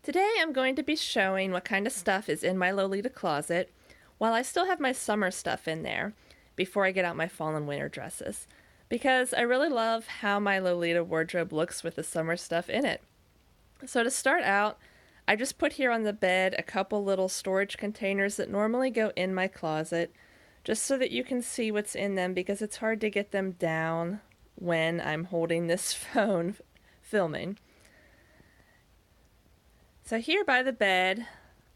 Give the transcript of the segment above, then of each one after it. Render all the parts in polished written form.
Today I'm going to be showing what kind of stuff is in my Lolita closet while I still have my summer stuff in there before I get out my fall and winter dresses, because I really love how my Lolita wardrobe looks with the summer stuff in it. So to start out, I just put here on the bed a couple little storage containers that normally go in my closet, just so that you can see what's in them, because it's hard to get them down when I'm holding this phone filming. So here by the bed,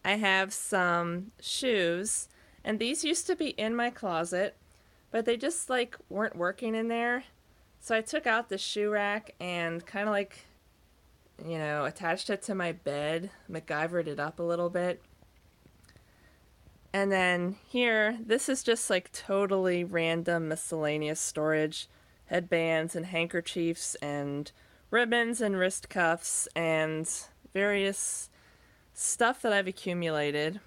I have some shoes, and these used to be in my closet, but they just weren't working in there. So I took out the shoe rack and kind of attached it to my bed, MacGyvered it up a little bit. And then here, this is just totally random miscellaneous storage, headbands and handkerchiefs and ribbons and wrist cuffs and various stuff that I've accumulated.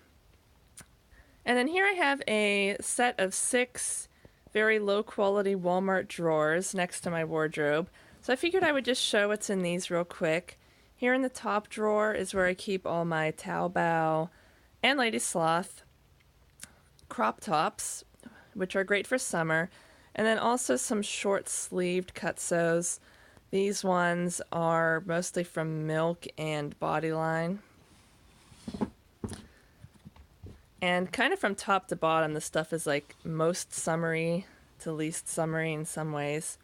And then here I have a set of 6 very low quality Walmart drawers next to my wardrobe. So I figured I would just show what's in these real quick. Here in the top drawer is where I keep all my Taobao and Lady Sloth crop tops, which are great for summer, and then also some short sleeved cutsews. These ones are mostly from Milk and Bodyline. And kind of from top to bottom, the stuff is most summery to least summery in some ways.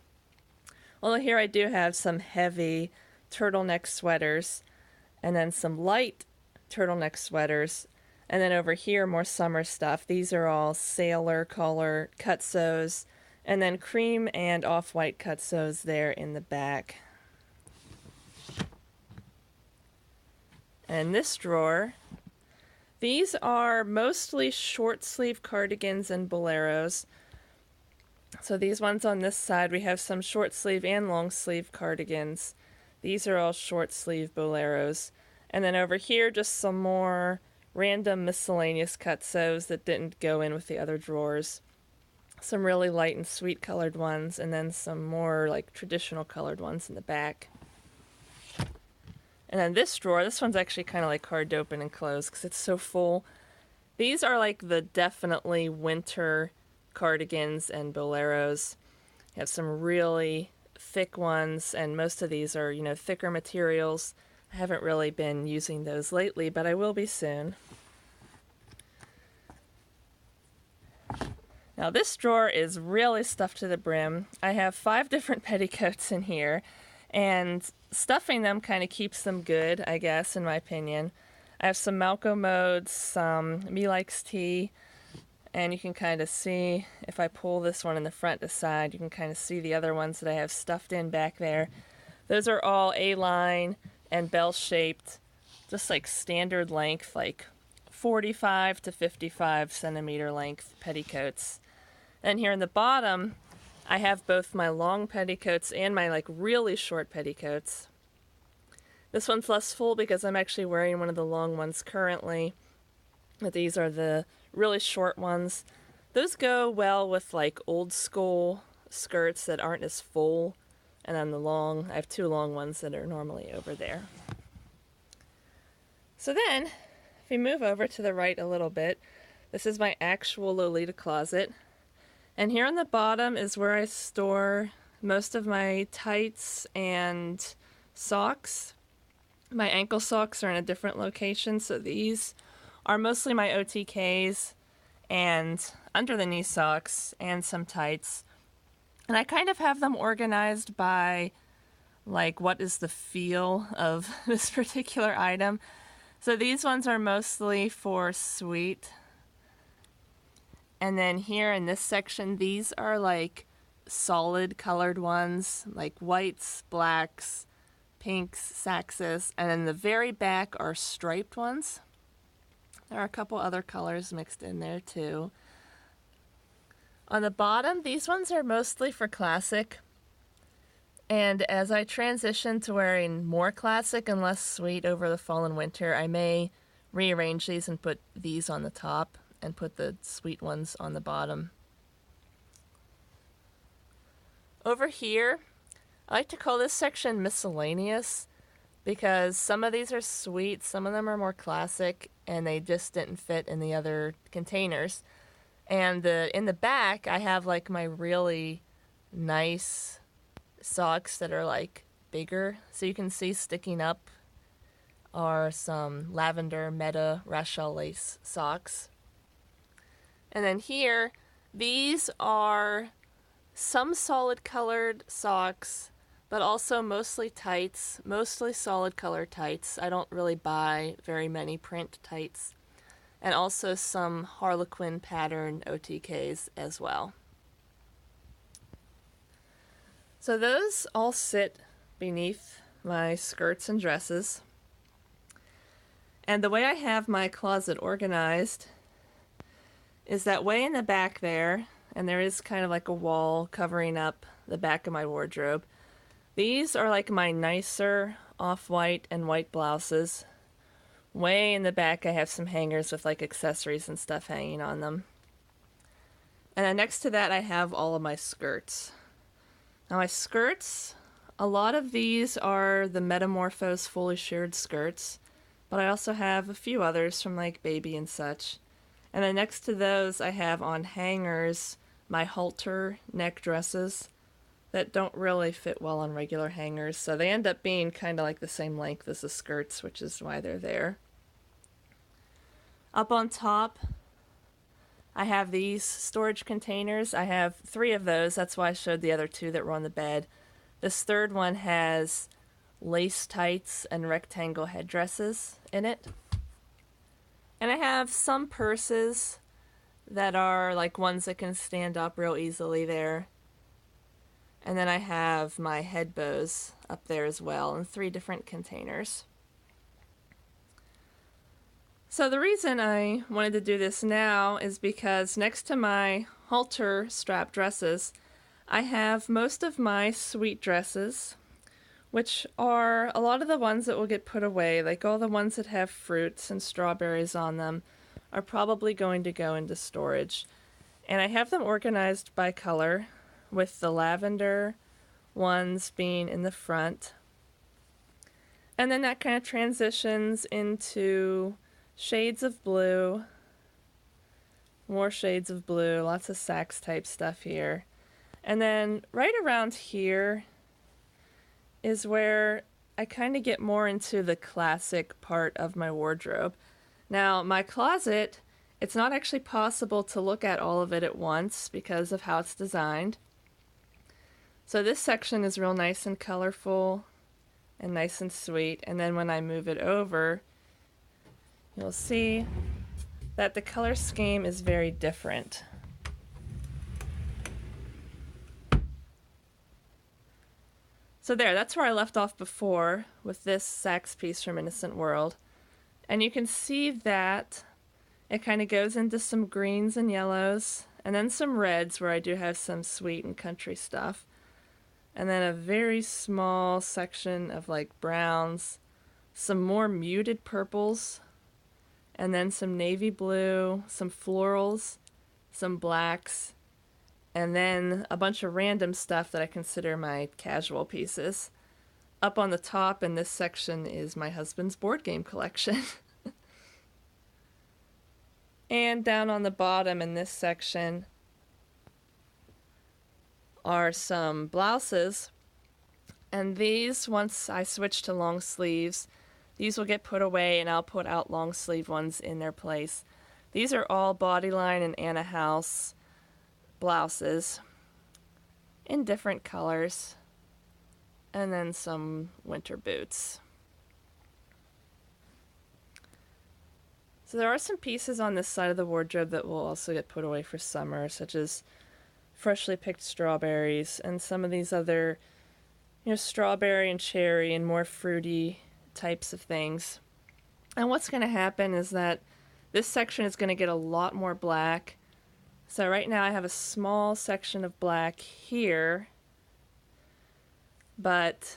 Although here I do have some heavy turtleneck sweaters, and then some light turtleneck sweaters, and then over here more summer stuff. These are all sailor color cutsews, and then cream and off-white cutsews there in the back. And this drawer, these are mostly short sleeve cardigans and boleros. So these ones on this side, we have some short sleeve and long sleeve cardigans. These are all short sleeve boleros. And then over here, just some more random miscellaneous cutsews that didn't go in with the other drawers. Some really light and sweet colored ones, and then some more traditional colored ones in the back. And then this drawer, this one's actually kind of hard to open and close because it's so full. These are the definitely winter cardigans and boleros. You have some really thick ones, and most of these are, thicker materials. I haven't really been using those lately, but I will be soon. Now this drawer is really stuffed to the brim. I have 5 different petticoats in here, and stuffing them kind of keeps them good, I guess, in my opinion. I have some Malco modes, some Me Likes Tea, and you can kind of see, if I pull this one in the front to side, you can kind of see the other ones that I have stuffed in back there. Those are all A-line and bell-shaped, just standard length, 45 to 55 centimeter length petticoats. And here in the bottom, I have both my long petticoats and my really short petticoats. This one's less full because I'm actually wearing one of the long ones currently. But these are the really short ones. Those go well with old school skirts that aren't as full. And then I have 2 long ones that are normally over there. So then, if we move over to the right a little bit, this is my actual Lolita closet. And here on the bottom is where I store most of my tights and socks. My ankle socks are in a different location, so these are mostly my OTKs and under the knee socks and some tights. And I kind of have them organized by what is the feel of this particular item. So these ones are mostly for sweet. And then here in this section, these are solid colored ones, whites, blacks, pinks, saxes, and then the very back are striped ones. There are a couple other colors mixed in there too. On the bottom, these ones are mostly for classic. And as I transition to wearing more classic and less sweet over the fall and winter, I may rearrange these and put these on the top and put the sweet ones on the bottom. Over here, I like to call this section Miscellaneous. because some of these are sweet, some of them are more classic, and they just didn't fit in the other containers. And in the back, I have like my really nice socks that are like bigger, so you can see sticking up are some lavender Meta Rachel lace socks. And then here, these are some solid colored socks, but also mostly tights, mostly solid color tights. I don't really buy very many print tights. And also some Harlequin pattern OTKs as well. So those all sit beneath my skirts and dresses. And the way I have my closet organized is that way in the back there, and there is kind of like a wall covering up the back of my wardrobe. These are like my nicer off-white and white blouses. Way in the back I have some hangers with like accessories and stuff hanging on them. And then next to that I have all of my skirts. Now my skirts, a lot of these are the Metamorphose fully sheared skirts, but I also have a few others from like Baby and such. And then next to those I have on hangers my halter neck dresses that don't really fit well on regular hangers, so they end up being kind of like the same length as the skirts, which is why they're there. Up on top, I have these storage containers. I have 3 of those. That's why I showed the other 2 that were on the bed. This third one has lace tights and rectangle headdresses in it. And I have some purses that are like ones that can stand up real easily there. And then I have my head bows up there as well in 3 different containers. So the reason I wanted to do this now is because next to my halter strap dresses, I have most of my sweet dresses, which are a lot of the ones that will get put away, like all the ones that have fruits and strawberries on them are probably going to go into storage. And I have them organized by color, with the lavender ones being in the front. And then that kind of transitions into shades of blue, more shades of blue, lots of Saks type stuff here. And then right around here is where I kind of get more into the classic part of my wardrobe. Now, my closet, it's not actually possible to look at all of it at once because of how it's designed. So this section is real nice and colorful and nice and sweet. And then when I move it over, you'll see that the color scheme is very different. So there, that's where I left off before with this Saks piece from Innocent World. And you can see that it kind of goes into some greens and yellows, and then some reds where I do have some sweet and country stuff. And then a very small section of like browns, some more muted purples, and then some navy blue, some florals, some blacks, and then a bunch of random stuff that I consider my casual pieces. Up on the top in this section is my husband's board game collection. And down on the bottom in this section are some blouses. And these, once I switch to long sleeves, these will get put away and I'll put out long sleeve ones in their place. These are all Bodyline and Anna House blouses in different colors. And then some winter boots. So there are some pieces on this side of the wardrobe that will also get put away for summer, such as freshly picked strawberries and some of these other, strawberry and cherry and more fruity types of things. And what's going to happen is that this section is going to get a lot more black. So right now I have a small section of black here, but,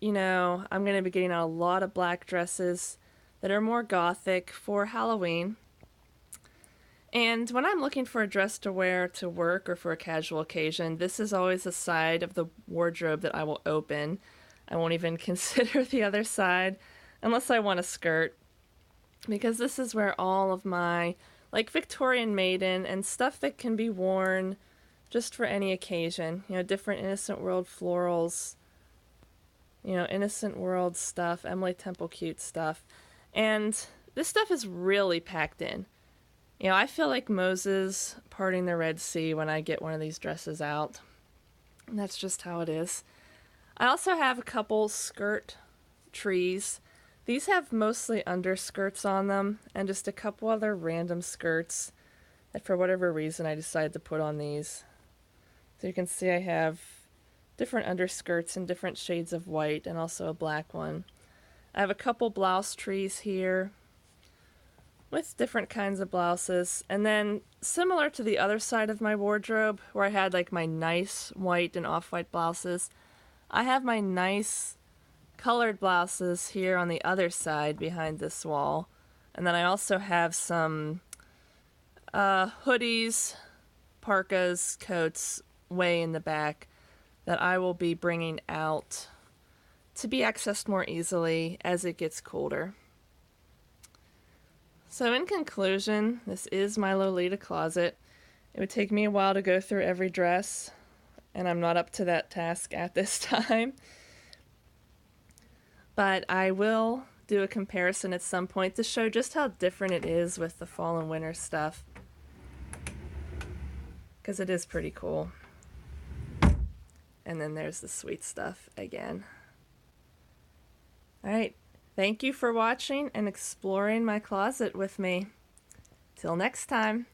I'm going to be getting a lot of black dresses that are more gothic for Halloween. And when I'm looking for a dress to wear to work or for a casual occasion, this is always a side of the wardrobe that I will open. I won't even consider the other side unless I want a skirt, because this is where all of my like Victorian maiden and stuff that can be worn just for any occasion, you know, different Innocent World florals, you know, Innocent World stuff, Emily Temple Cute stuff. And this stuff is really packed in. You know, I feel like Moses parting the Red Sea when I get one of these dresses out. And that's just how it is. I also have a couple skirt trees. These have mostly underskirts on them and just a couple other random skirts that for whatever reason I decided to put on these. So you can see I have different underskirts in different shades of white and also a black one. I have a couple blouse trees here with different kinds of blouses. And then similar to the other side of my wardrobe where I had like my nice white and off-white blouses, I have my nice colored blouses here on the other side behind this wall. And then I also have some hoodies, parkas, coats way in the back that I will be bringing out to be accessed more easily as it gets colder. So in conclusion, this is my Lolita closet. It would take me a while to go through every dress, and I'm not up to that task at this time. But I will do a comparison at some point to show just how different it is with the fall and winter stuff, because it is pretty cool. And then there's the sweet stuff again. Alright, thank you for watching and exploring my closet with me. Till next time.